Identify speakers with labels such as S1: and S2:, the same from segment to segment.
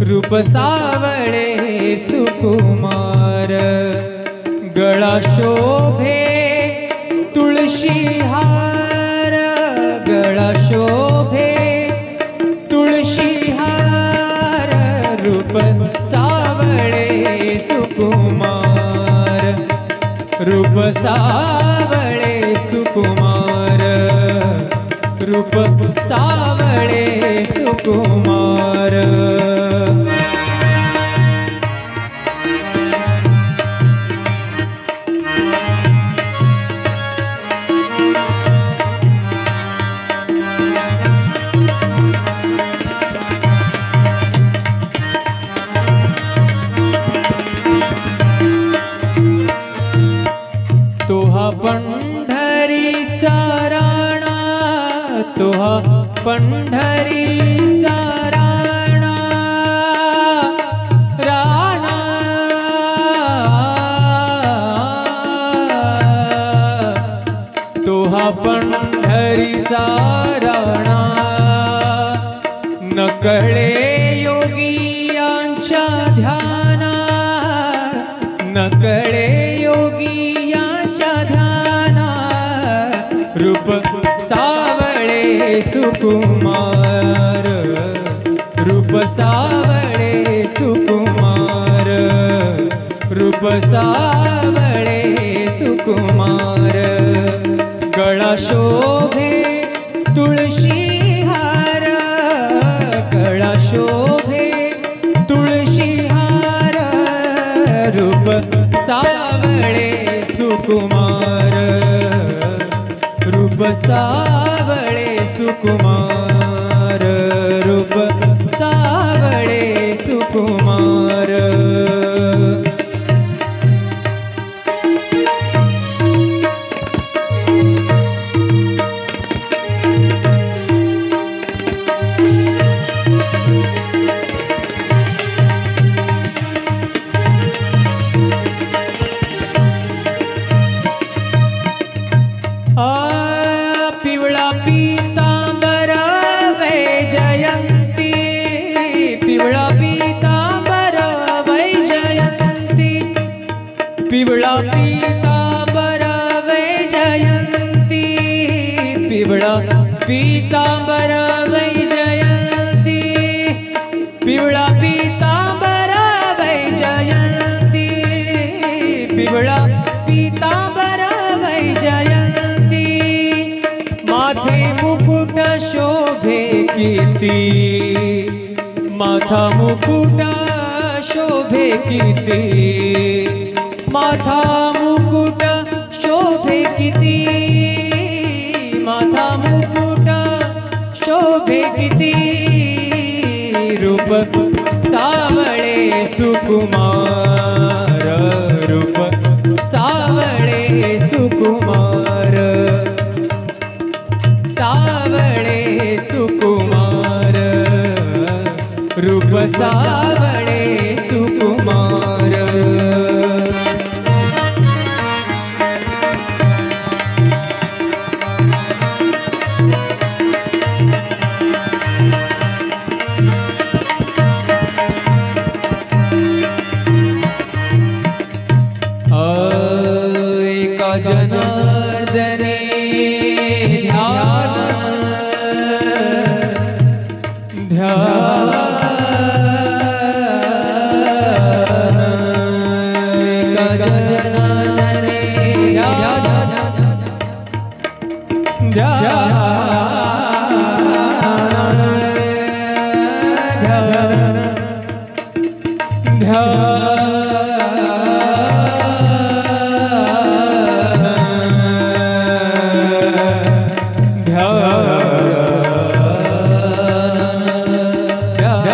S1: रूप सावळे सुकुमार गळा शोभे तुळशी हार गळा शोभे तुळशी हार रूप सावळे सुकुमार रूप सावळे सुकुमार रूप सावळे सुकुमार तोहा पंढरीचा राणा तोहा पंढरीचा राणा राणा तोहा पंढरीचा राणा नकळे योगियांच्या ध्याना नकळे योगियांच्या ध्याना रूप सावळे सुकुमार रूप सावळे सुकुमार रूप सावळे सुकुमार गळा शोभे तुळशी हार गळा शोभे तुळशी हार रूप सावळे सुकुमार रूप सावळे सुकुमार रूप सावळे सुकुमार पिवळा पीतांबर वैजयंती पिवळा पीतांबर वैजयंती पिवळा पीतांबर वैजयंती पिवळा पीतांबर वैजयंती पिवळा पीतांबर वैजयंती पिवळा पीतांबर वैजयंती माथे मुकुट शोभे किती माथा मुकुट शोभे किती माथा मुकुट शोभे किती माथा मुकुट शोभे किती रूप सावळे सुकुमार रूप सावळे सुकुमार सावळे सुकुमार रूप सावळे सुकुमार एका जनार्दने ध्यान ध्यान एका जनार्दने ध्यान ध्यान ध्यान ध्यान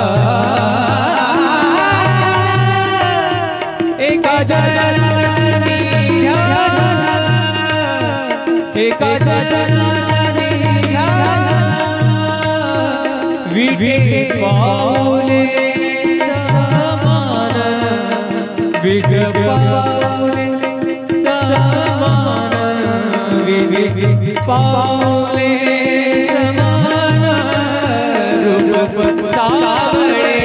S1: एका जनार्दनी ध्यान एका जनार्दनी ध्यान विठे पावले समान विठ पावले समान विठ पावले समान रूप सावळे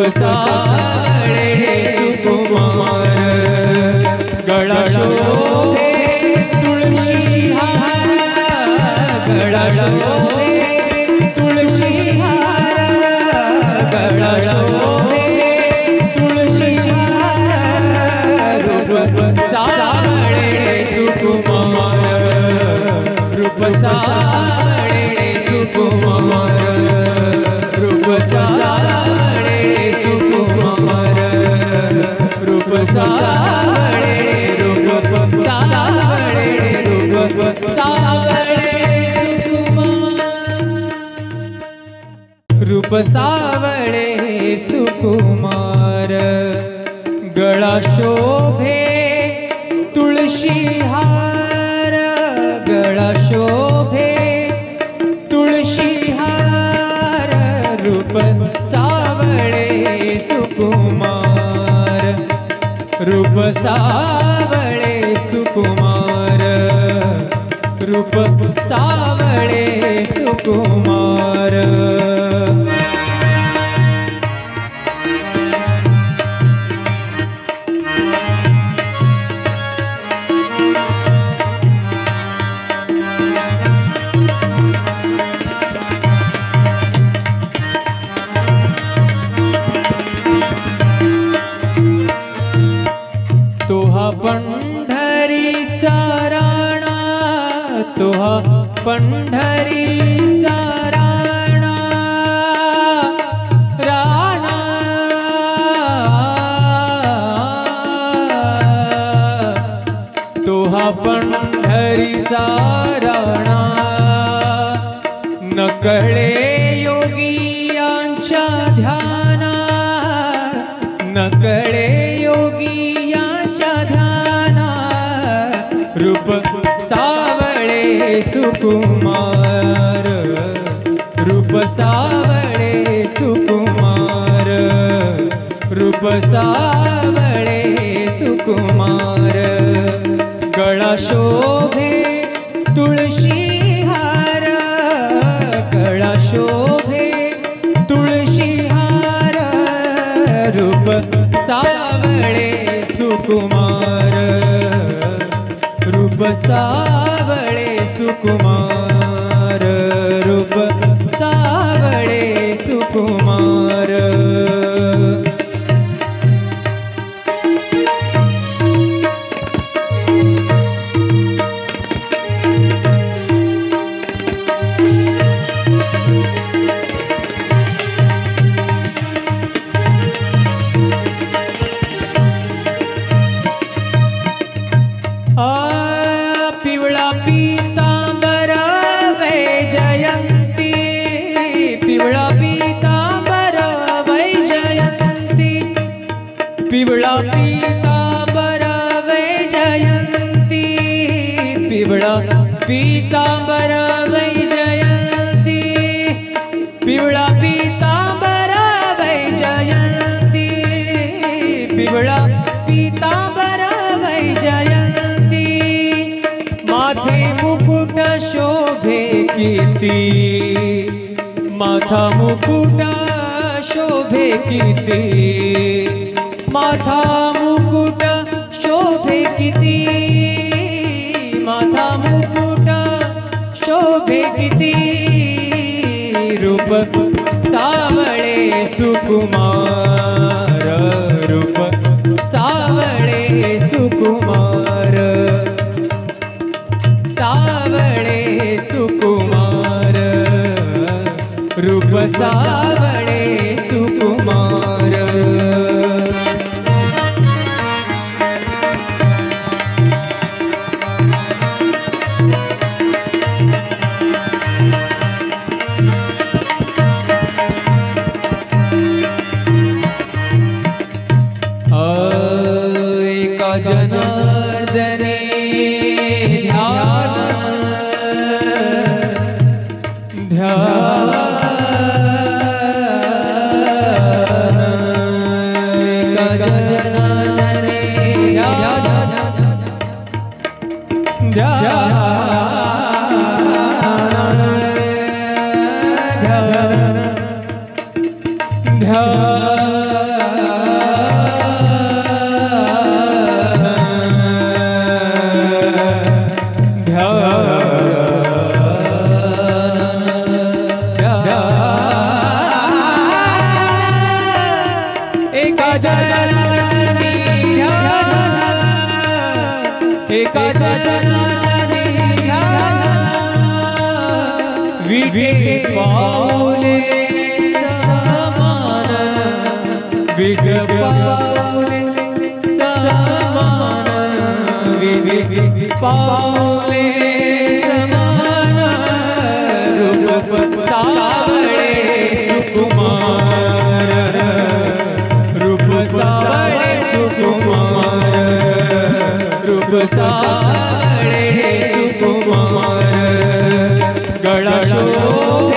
S1: सावळे सुकुमार गळा शोभे तुळशी हार गळा शोभे तुळशी हार गळा शोभे तुळशी हार रूप सावळे सुकुमार रूप सावळे सुकुमार रूप सावळे सुकुमार रूप सावळे रूप सावळे रूप सावळे सुकुमार रूप सावळे सुकुमार गळा शोभे तुळशी हार गळा शोभे तुळशी हार रूप सावळे सुकुमार रूप सावळे सुकुमार रूप सावळे सुकुमार तोहा पंढरीचा राणा तोहा पंढरीचा राणा राणा तोहा पंढरीचा राणा नकळे योगियांच्या ध्याना नकळे योगियांच्या ध्याना रूप सावळे सुकुमार रूप सावळे सुकुमार रूप सावळे सुकुमार गळा शोभे तुळशी हार गळा शोभे तुळशी हार रूप सावळे सुकुमार रूप सावळे सुकुमार रूप सावळे सुकुमार पिवळा पीतांबर वैजयंती पिवळा पीतांबर वैजयंती पिवळा पीतांबर वैजयंती पिवळा पीतांबर वैजयंती पिवळा पीतांबर वैजयंती पिवळा पीतांबर वैजयंती माथे मुकुट शोभे किती माथा मुकुट शोभे किती माथा मुकुट शोभे किती माथा मुकुट शोभे किती रूप सावळे सुकुमार रूप सावळे सुकुमार सावळे सुकुमार रूप सावळे सुकुमार एका जनार्दने ध्यान ध्यान एका जनार्दनी ध्यान, एका जनार्दनी ध्यान, विठे पावले समान, विठ पावले समान, विठ पावले समान, रूप सावळे सुकुमार, रूप सावळे सुकुमार, रूप सावळे सुकुमार, गळा